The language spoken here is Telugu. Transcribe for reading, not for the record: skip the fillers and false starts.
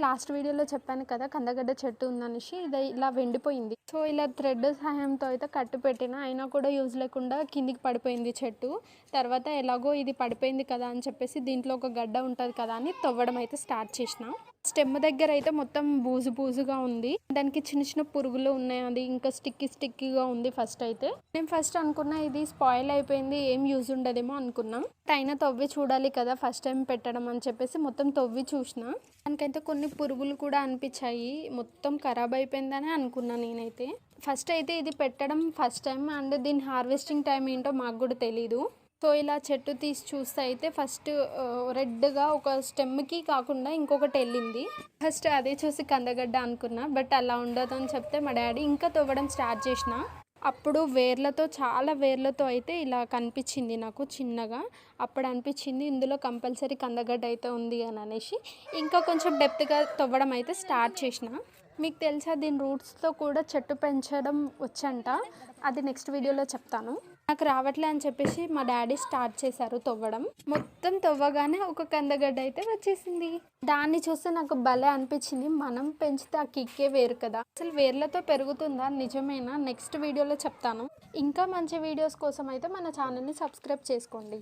లాస్ట్ వీడియోలో చెప్పాను కదా కందగడ్డ చెట్టు ఉందనేసి, ఇది ఇలా వెండిపోయింది. సో ఇలా థ్రెడ్ సహాయంతో అయితే కట్టు పెట్టిన, అయినా కూడా యూజ్ లేకుండా కిందికి పడిపోయింది చెట్టు. తర్వాత ఎలాగో ఇది పడిపోయింది కదా అని చెప్పేసి దీంట్లో ఒక గడ్డ ఉంటుంది కదా అని తవ్వడం అయితే స్టార్ట్ చేసిన. స్టెమ్ దగ్గర అయితే మొత్తం బూజు బూజుగా ఉంది, దానికి చిన్న చిన్న పురుగులు ఉన్నాయి, అది ఇంకా స్టిక్కీగా ఉంది. నేను ఫస్ట్ అనుకున్నా ఇది స్పాయిల్ అయిపోయింది, ఏం యూజ్ ఉండదేమో అనుకున్నాం. అయినా తవ్వి చూడాలి కదా ఫస్ట్ టైం పెట్టడం అని చెప్పేసి మొత్తం తవ్వి చూసిన. దానికైతే కొన్ని పురుగులు కూడా అనిపించాయి, మొత్తం ఖరాబ్ అయిపోయిందని అనుకున్నా నేనైతే. ఫస్ట్ అయితే ఇది పెట్టడం ఫస్ట్ టైం, అండ్ దీని హార్వెస్టింగ్ టైం ఏంటో మాకు కూడా తెలీదు. సో ఇలా చెట్టు తీసి చూస్తే అయితే ఫస్ట్ రెడ్గా ఒక స్టెమ్కి కాకుండా ఇంకొకటి వెళ్ళింది. ఫస్ట్ అదే చూసి కందగడ్డ అనుకున్నా, బట్ అలా ఉండదు అని చెప్తే మా డాడీ ఇంకా తవ్వడం స్టార్ట్ చేసిన. అప్పుడు చాలా వేర్లతో అయితే ఇలా కనిపించింది నాకు చిన్నగా. అప్పుడు అనిపించింది ఇందులో కంపల్సరీ కందగడ్డ అయితే ఉంది అని అనేసి ఇంకా కొంచెం డెప్త్గా తవ్వడం అయితే స్టార్ట్ చేసిన. మీకు తెలుసా దీని రూట్స్తో కూడా చెట్టు పెంచడం వచ్చంట, అది నెక్స్ట్ వీడియోలో చెప్తాను. నాకు రావట్లే అని చెప్పేసి మా డాడీ స్టార్ట్ చేశారు తవ్వడం. మొత్తం తవ్వగానే ఒక కందగడ్డ అయితే వచ్చేసింది. దాన్ని చూస్తే నాకు భలే అనిపించింది, మనం పెంచితే ఆ కిక్కే వేరు కదా. అసలు వేర్లతో పెరుగుతుందా, నిజమేనా? నెక్స్ట్ వీడియోలో చెప్తాను. ఇంకా మంచి వీడియోస్ కోసం అయితే మన ఛానల్ని సబ్స్క్రైబ్ చేసుకోండి.